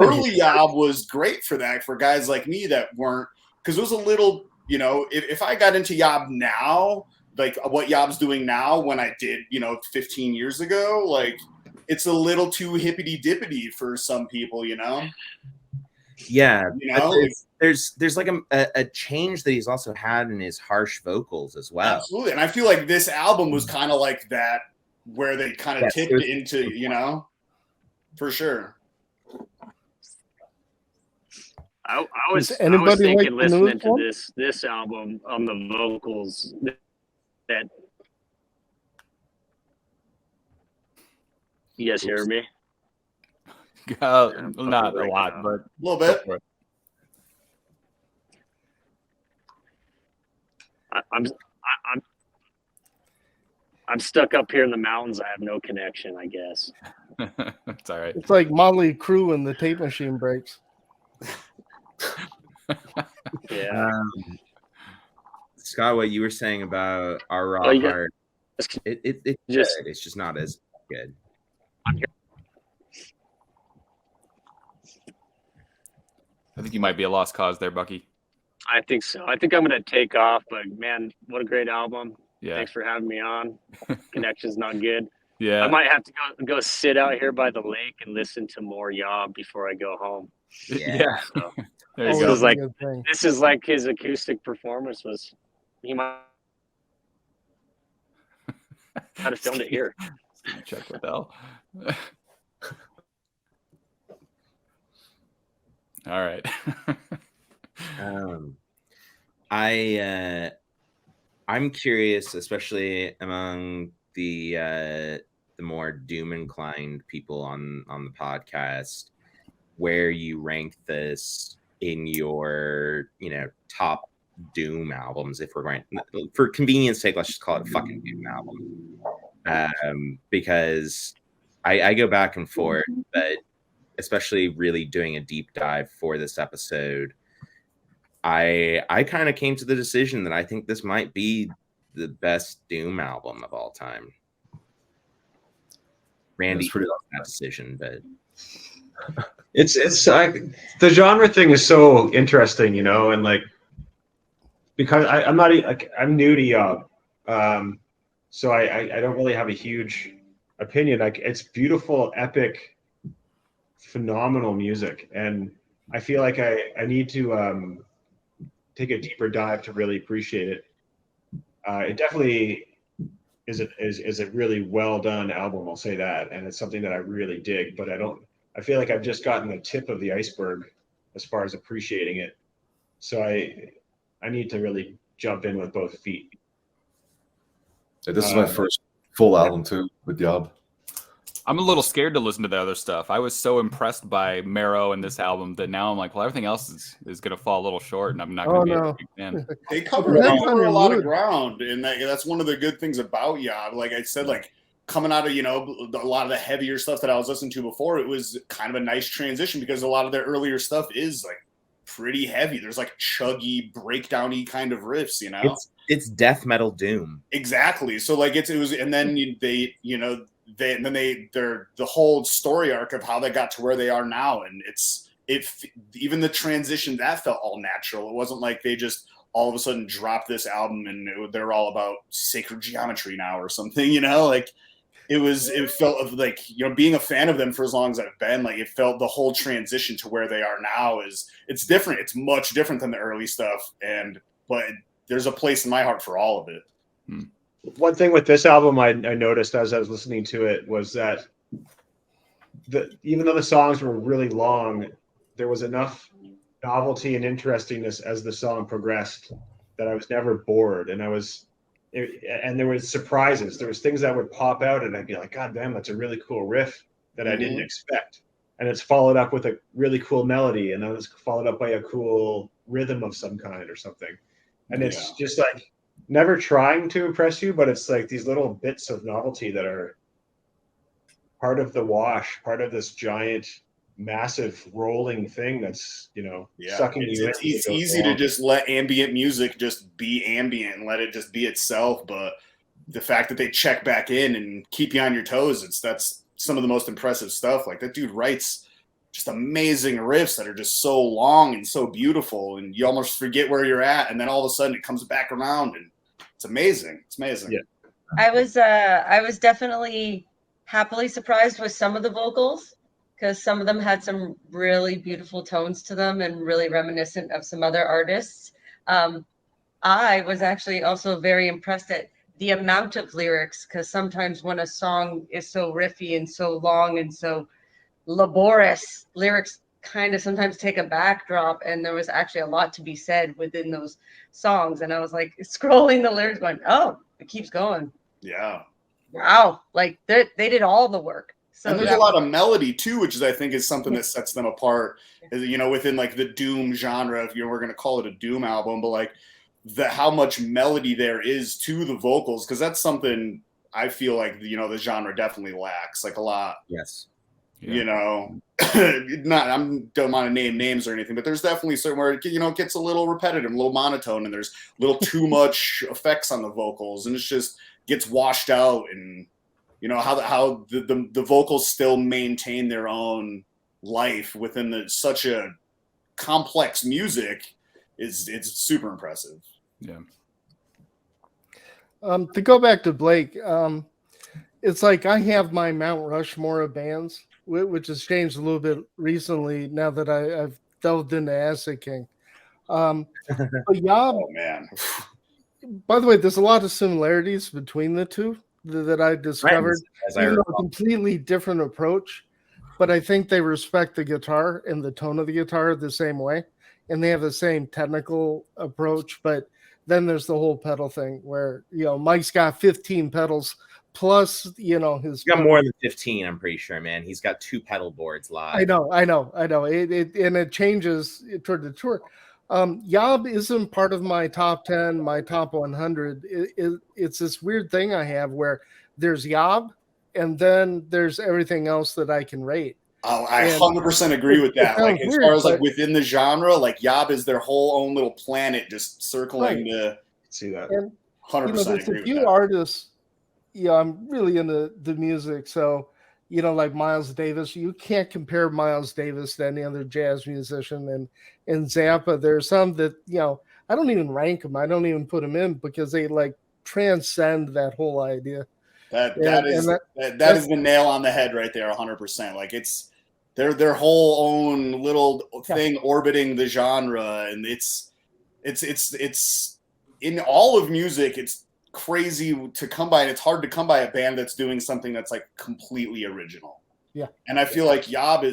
early Yob was great for that, for guys like me that weren't, because it was a little, if I got into Yob now, like what Yob's doing now, when I did, 15 years ago, like it's a little too hippity dippity for some people,
Yeah, there's like a change that he's also had in his harsh vocals as well.
Absolutely. And I feel like this album was kind of like that, where they kind of tipped into, you know, for sure.
I was thinking listening to this album on the vocals that you guys hear me?
Not a lot, but
a little bit.
I'm stuck up here in the mountains. I have no connection, I guess.
It's all right.
It's like Motley Crue when the tape machine breaks.
Yeah.
Scott, what you were saying about our raw heart, it's good. It's just not as good.
I'm here.
I think you might be a lost cause there, Bucky.
I think so. I think I'm going to take off, but man, what a great album.
Yeah.
Thanks for having me on. Connection's not good.
Yeah.
I might have to go sit out here by the lake and listen to more YOB before I go home.
Yeah.
So,
there you go.
This is like his acoustic performance was. He might have filmed it here.
Check with L. All right.
I'm curious, especially among the more doom inclined people on the podcast, where you rank this in your top doom albums. If we're going, for convenience sake, let's just call it a fucking doom album, because I go back and forth, but especially really doing a deep dive for this episode, I kind of came to the decision that I think this might be the best doom album of all time. Randy pretty lost that decision, but
it's the genre thing is so interesting, and like, because I'm not like, I'm new to YOB, so I don't really have a huge opinion. Like, it's beautiful, epic, phenomenal music, and I feel like I need to take a deeper dive to really appreciate it. It definitely is a really well done album, I'll say that, and it's something that I really dig. But I feel like I've just gotten the tip of the iceberg as far as appreciating it. So I need to really jump in with both feet.
Yeah, this is my first full album too with YOB.
I'm a little scared to listen to the other stuff. I was so impressed by Marrow and this album that now I'm like, well, everything else is going to fall a little short, and I'm not going to be a big fan.
They cover a lot of ground, and that's one of the good things about YOB. Like I said, like coming out of a lot of the heavier stuff that I was listening to before, it was kind of a nice transition because a lot of their earlier stuff is like pretty heavy. There's like chuggy, breakdowny kind of riffs,
It's death metal doom. Exactly.
So like it was, and then the whole story arc of how they got to where they are now, and even the transition that felt all natural. It wasn't like they just all of a sudden dropped this album and they're all about sacred geometry now or something, like it felt like, being a fan of them for as long as I've been, like it felt the whole transition to where they are now it's different. It's much different than the early stuff, but there's a place in my heart for all of it.
One thing with this album I noticed as I was listening to it was that even though the songs were really long, there was enough novelty and interestingness as the song progressed that I was never bored, and there was surprises. There was things that would pop out and I'd be like, God damn, that's a really cool riff that I didn't expect. And it's followed up with a really cool melody, and then it's followed up by a cool rhythm of some kind or something. And it's just like never trying to impress you, but it's like these little bits of novelty that are part of the wash, part of this giant, massive rolling thing that's, sucking you in.
It's easy to just let ambient music just be ambient and let it just be itself. But the fact that they check back in and keep you on your toes, that's some of the most impressive stuff. Like that dude writes just amazing riffs that are just so long and so beautiful, and you almost forget where you're at, and then all of a sudden it comes back around, and it's amazing. It's amazing.
Yeah.
I was definitely happily surprised with some of the vocals, because some of them had some really beautiful tones to them and really reminiscent of some other artists. I was actually also very impressed at the amount of lyrics, because sometimes when a song is so riffy and so long and so laborious, lyrics kind of sometimes take a backdrop, and there was actually a lot to be said within those songs. And I was like scrolling the lyrics going, oh, it keeps going.
Yeah.
Wow. Like they did all the work. So
and there's a lot of melody too, which is I think is something that sets them apart, you know, within like the doom genre, if we're going to call it a doom album, but like how much melody there is to the vocals, because that's something I feel like, you know, the genre definitely lacks like a lot.
Yes.
Yeah. You know, don't want to name names or anything, but there's definitely certain where it, you know, it gets a little repetitive, a little monotone, and there's a little too much effects on the vocals, and it's just gets washed out. And you know how the vocals still maintain their own life within such a complex music it's super impressive.
Yeah.
To go back to Blake, it's like I have my Mount Rushmore of bands, which has changed a little bit recently now that I've delved into Acid King. But YOB,
oh man.
By the way, there's a lot of similarities between the two that I discovered. Even a completely different approach, but I think they respect the guitar and the tone of the guitar the same way, and they have the same technical approach. But then there's the whole pedal thing where, you know, Mike's got 15 pedals plus, you know, he's
got more than 15. I'm pretty sure, man. He's got 2 pedal boards live.
I know. It changes toward the tour. YOB isn't part of my top 10, my top 100. It's this weird thing I have where there's YOB and then there's everything else that I can rate.
Oh, I 100% agree with that. Like as far as like within the genre, like YOB is their whole own little planet just circling to
see that.
And,
100%
you know, there's
agree
a few
with that.
artists, yeah, I'm really into the music. So, you know, like Miles Davis, you can't compare Miles Davis to any other jazz musician. And in Zappa, there's some that, you know, I don't even rank them. I don't even put them in because they like transcend that whole idea.
That is the nail on the head right there, 100%. Like it's their whole own little thing orbiting the genre, and it's in all of music. It's crazy to come by, and it's hard to come by a band that's doing something that's like completely original.
Yeah,
and I feel like YOB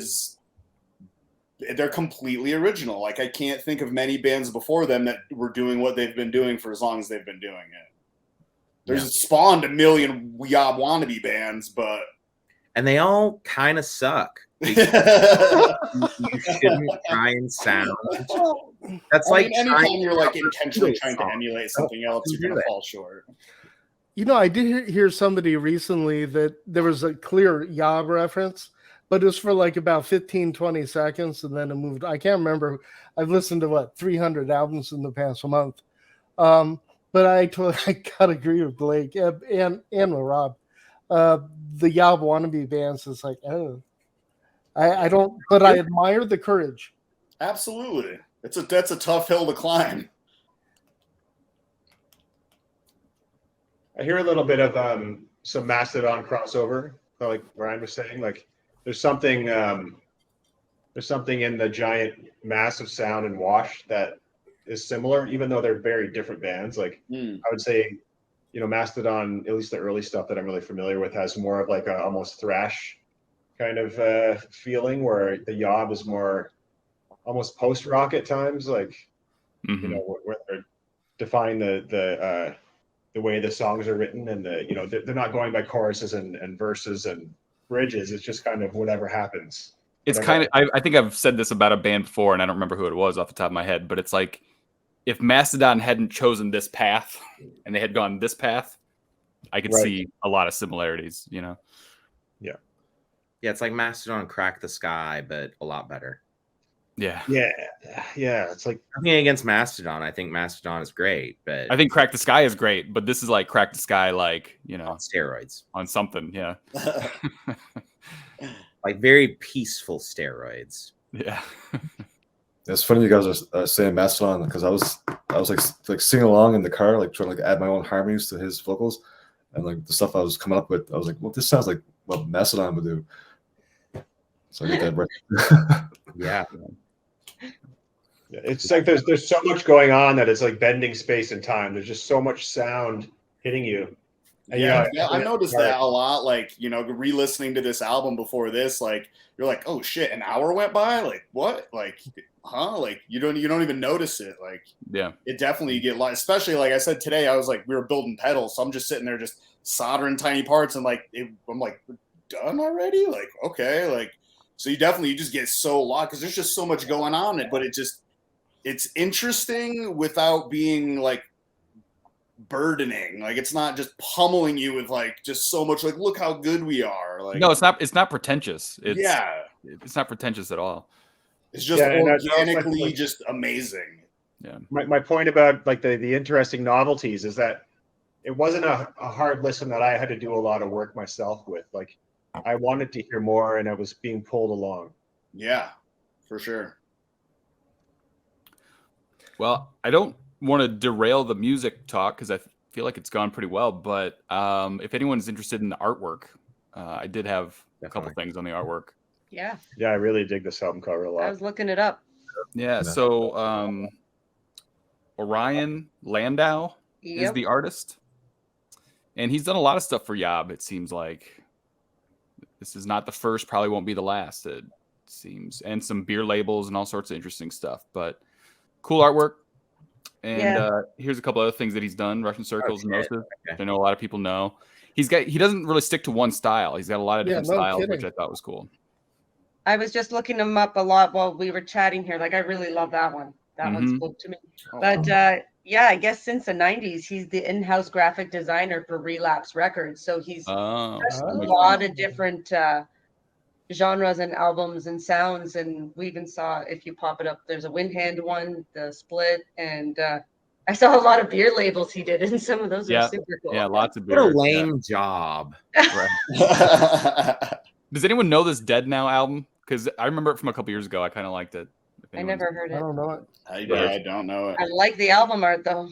they're completely original. Like I can't think of many bands before them that were doing what they've been doing for as long as they've been doing it. There's spawned a million YOB wannabe bands,
and they all kind of suck. You shouldn't try and sound. That's like
anytime you're like intentionally trying to emulate something else, you're gonna fall short.
You know, I did hear somebody recently that there was a clear YOB reference, but it was for like about 15, 20 seconds, and then it moved. I can't remember. I've listened to 300 albums in the past month. But I gotta agree with Blake and with Rob. The YOB wannabe bands is like, oh, I don't, but I admire the courage.
Absolutely, that's a tough hill to climb.
I hear a little bit of some Mastodon crossover, like Ryan was saying. Like there's something in the giant massive sound and Wash that is similar, even though they're very different bands. Like I would say, you know, Mastodon, at least the early stuff that I'm really familiar with, has more of like a almost thrash kind of feeling, where the YOB is more almost post rock at times. Like you know, where they're define the way the songs are written, and you know, they're not going by choruses and verses and bridges. It's just kind of whatever happens.
It's kind of, I think I've said this about a band before, and I don't remember who it was off the top of my head, but it's like, if Mastodon hadn't chosen this path and they had gone this path, I could see a lot of similarities, you know?
Yeah. Yeah, it's like Mastodon Crack the Sky, but a lot better.
Yeah.
Yeah. It's like
nothing against Mastodon. I think Mastodon is great, but
I think Crack the Sky is great, but this is like Crack the Sky, like, you know,
on steroids.
On something, yeah.
Like very peaceful steroids.
Yeah.
It's funny you guys are saying Mastodon, because I was like singing along in the car, like trying to like add my own harmonies to his vocals, and like the stuff I was coming up with, I was like, well, this sounds like what Mastodon would do. So I get that right.
Yeah.
It's like there's so much going on that it's like bending space and time. There's just so much sound hitting you. And,
Yeah,
you know,
I noticed that a lot. Like, you know, re-listening to this album before this, like, you're like, oh shit, an hour went by. Like, what? Like, huh? Like, you don't even notice it. Like,
Yeah,
it definitely you get lost. Especially like I said today, I was like, we were building pedals, so I'm just sitting there just soldering tiny parts, and like, I'm like, we're done already? Like, okay, like, so you just get so lost because there's just so much going on. But it's interesting without being like burdening. Like, it's not just pummeling you with like just so much like, look how good we are. Like,
no, it's not pretentious. It's not pretentious at all.
it's just organically
like,
just amazing.
Yeah.
My point about like the interesting novelties is that it wasn't a hard listen that I had to do a lot of work myself with. Like, I wanted to hear more, and I was being pulled along.
Yeah, for sure.
Well, I don't want to derail the music talk because I feel like it's gone pretty well. But if anyone's interested in the artwork, I did have a couple things on the artwork.
Yeah,
Yeah, I really dig this album cover a lot.
I was looking it up.
Yeah. So Orion Landau is the artist, and he's done a lot of stuff for YOB. It seems like this is not the first, probably won't be the last. It seems, and some beer labels and all sorts of interesting stuff. But cool artwork. And here's a couple other things that he's done. Russian Circles, Moses. I know a lot of people know. He doesn't really stick to one style. He's got a lot of different styles, which I thought was cool.
I was just looking him up a lot while we were chatting here. Like, I really love that one. That one's cool to me. But yeah, I guess since the 90s, he's the in-house graphic designer for Relapse Records. So he's a lot of different genres and albums and sounds. And we even saw, if you pop it up, there's a Wind Hand one, the Split, and I saw a lot of beer labels he did, and some of those are super cool.
Yeah, lots of beer.
What a lame job.
Does anyone know this Dead Now album? Because I remember it from a couple years ago. I kind of liked it.
I never heard it.
I don't know it.
I don't know it.
I like the album art though.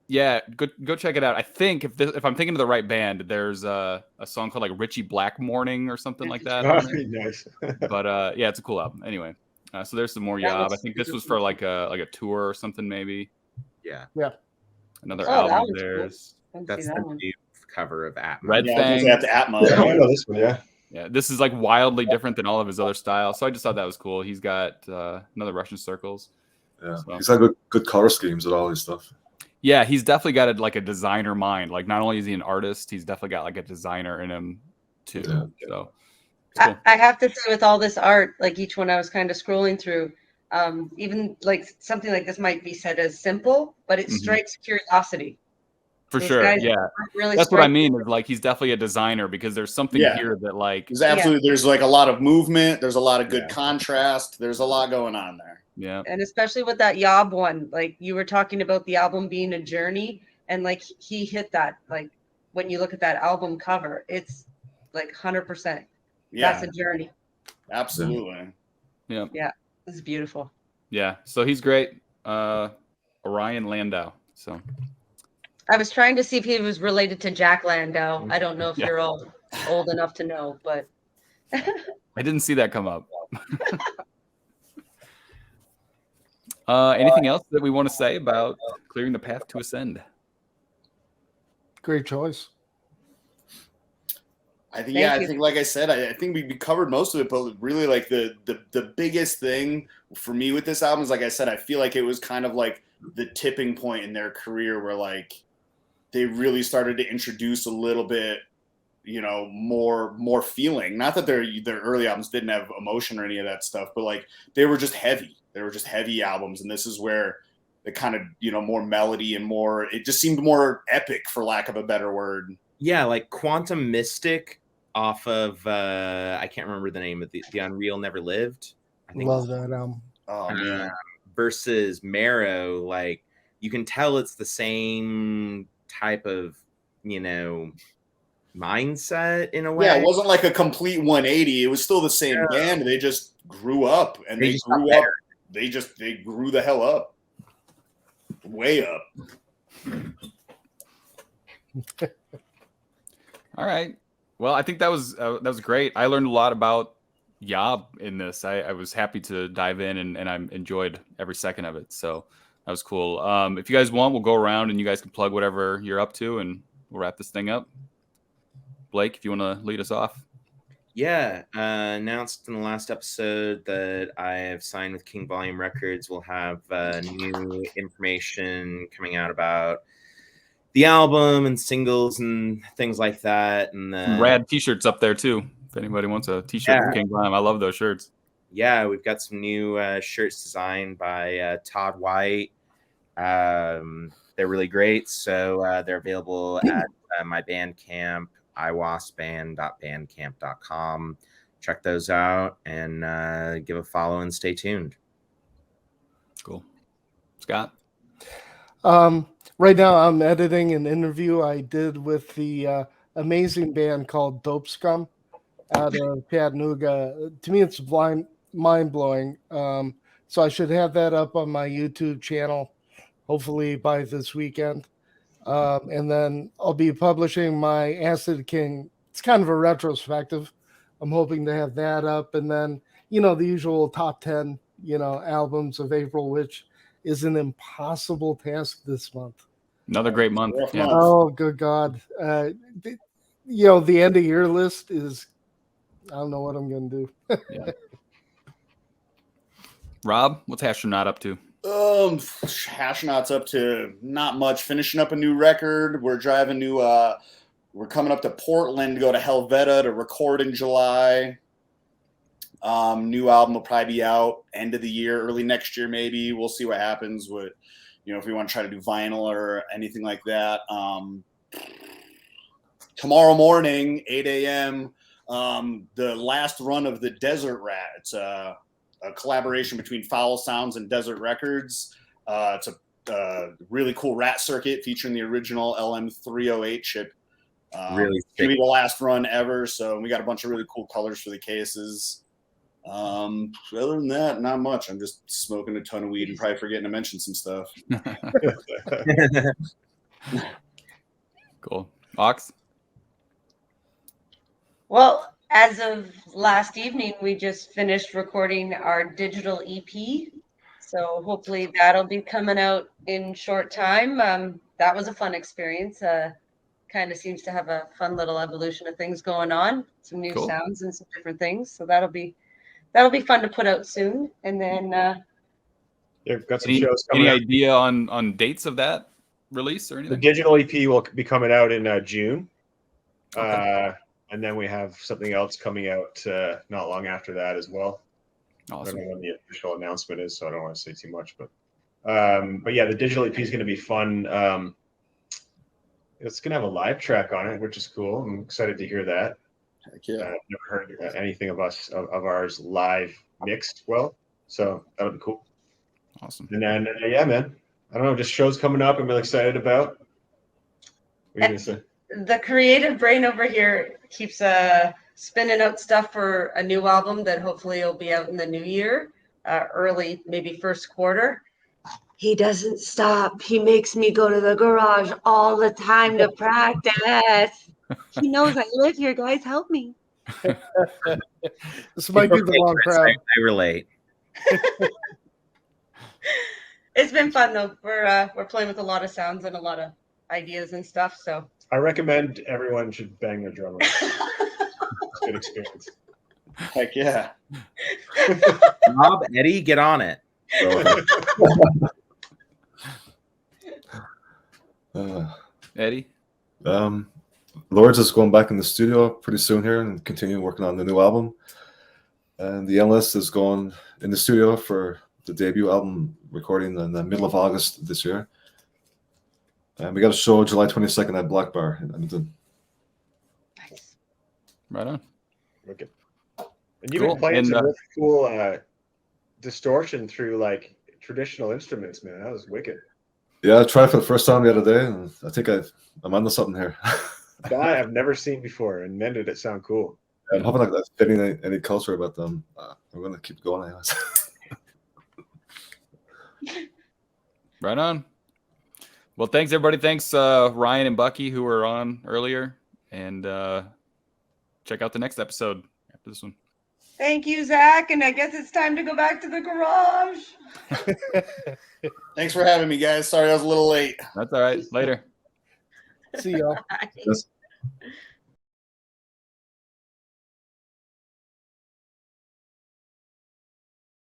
Yeah, go check it out. I think if I'm thinking of the right band, there's a song called like Richie Black Morning or something like that.
Oh, nice.
But yeah, it's a cool album. Anyway, so there's some more YOB. I think this was for like a tour or something maybe.
Yeah.
Another album of theirs.
Cool.
That's the new cover of Atma.
Red Fang.
That's Atma.
I know this one, yeah.
Yeah, this is like wildly different than all of his other styles. So I just thought that was cool. He's got another Russian Circles.
Yeah,
so.
he's got good color schemes and all his stuff.
Yeah, he's definitely got a designer mind. Like, not only is he an artist, he's definitely got like a designer in him too. Yeah. So
cool. I have to say, with all this art, like each one I was kind of scrolling through, even like something like this might be said as simple, but it strikes curiosity.
For sure, yeah. Really that's what I mean. Is like he's definitely a designer because there's something here that like
there's like a lot of movement. There's a lot of good contrast. There's a lot going on there.
Yeah,
and especially with that YOB one, like you were talking about the album being a journey, and like he hit that. Like when you look at that album cover, it's like 100%. Yeah, that's a journey.
Absolutely.
Yeah.
Yeah, it's beautiful.
Yeah, so he's great. Orion Landau. So.
I was trying to see if he was related to Jack Landau. I don't know if you're all old enough to know, but
I didn't see that come up. Anything else that we want to say about Clearing the Path to Ascend?
Great choice.
I think I think like I said, I think we covered most of it, but really like the biggest thing for me with this album is, like I said, I feel like it was kind of like the tipping point in their career where like they really started to introduce a little bit, you know, more feeling. Not that their early albums didn't have emotion or any of that stuff, but like they were just heavy. They were just heavy albums, and this is where the kind of, you know, more melody and more, it just seemed more epic, for lack of a better word.
Yeah, like Quantum Mystic off of I can't remember the name of the Unreal Never Lived. I think
love that album.
Versus Marrow, like you can tell it's the same type of, you know, mindset in a way.
Yeah, it wasn't like a complete 180. It was still the same band. They just grew up, and they grew up. They grew the hell up, way up.
All right. Well, I think that was great. I learned a lot about YOB in this. I was happy to dive in, and I enjoyed every second of it. So that was cool. If you guys want, we'll go around and you guys can plug whatever you're up to, and we'll wrap this thing up. Blake, if you want to lead us off.
Yeah, announced in the last episode that I have signed with King Volume Records. We'll have new information coming out about the album and singles and things like that. And
some rad t-shirts up there too. If anybody wants a t-shirt from King Volume, I love those shirts.
Yeah, we've got some new shirts designed by Todd White. They're really great. So they're available at my Bandcamp, aiwassband.bandcamp.com. Check those out and give a follow and stay tuned.
Cool. Scott?
Right now I'm editing an interview I did with the amazing band called Dope Scum out of Chattanooga. To me, it's mind-blowing. So I should have that up on my YouTube channel, hopefully by this weekend. And then I'll be publishing my Acid King. It's kind of a retrospective. I'm hoping to have that up. And then, the usual top 10, albums of April, which is an impossible task this month.
Another great month. Yeah.
Oh, good God. The end of year list is, I don't know what I'm going to do.
Yeah. Robb, what's Hashtronaut up to?
Hashtronaut's up to not much. Finishing up a new record. We're driving we're coming up to Portland to go to Helveta to record in July. New album will probably be out end of the year, early next year maybe. We'll see what happens with, if we want to try to do vinyl or anything like that. Tomorrow morning, 8 a.m., the last run of the Desert Rat. It's a collaboration between Foul Sounds and Desert Records. It's a really cool rat circuit featuring the original LM308 chip.
Really,
it's gonna be the last run ever. So we got a bunch of really cool colors for the cases. Other than that, not much. I'm just smoking a ton of weed and probably forgetting to mention some stuff.
Cool. Aawks?
Well, as of last evening, we just finished recording our digital EP. So hopefully that'll be coming out in short time. That was a fun experience. Kind of seems to have a fun little evolution of things going on. Some new sounds and some different things. So that'll be fun to put out soon. And then
you've got some shows coming
Any
out.
idea on dates of that release or anything?
The digital EP will be coming out in June.
Okay.
And then we have something else coming out not long after that as well.
Awesome.
I don't know when the official announcement is, so I don't want to say too much. But yeah, the digital EP is going to be fun. It's going to have a live track on it, which is cool. I'm excited to hear that.
Heck yeah.
I've never heard anything of ours live mixed well, so that'll be cool.
Awesome.
And then yeah, man, I don't know, just shows coming up I'm really excited about. What are you gonna say?
The creative brain over here keeps spinning out stuff for a new album that hopefully will be out in the new year, early, maybe first quarter. He doesn't stop. He makes me go to the garage all the time to practice. He knows I live here, guys. Help me.
This might be the wrong crowd.
I relate.
It's been fun though. We're playing with a lot of sounds and a lot of ideas and stuff. So
I recommend everyone should bang their drummer. Good experience.
Heck yeah.
Robb, Eddy, get on it.
Eddy?
Lords is going back in the studio pretty soon here and continuing working on the new album. And the Endless is going in the studio for the debut album recording in the middle of August this year. And we got a show July 22nd at Black Bar in Edmonton.
nice.
Right on.
Wicked. And you've been playing some really cool distortion through like traditional instruments, man. That was wicked.
Yeah, I tried it for the first time the other day, and I think I'm onto something here.
That I've never seen before, and man, did it sound cool.
I'm hoping like that's fitting any culture about them. I'm going to keep going anyways.
Right on. Well, thanks everybody. Thanks Ryan and Bucky who were on earlier, and check out the next episode after this one.
Thank you, Zach. And I guess it's time to go back to the garage.
Thanks for having me, guys. Sorry I was a little late.
That's all right. Later.
See y'all.
Bye.
Yes.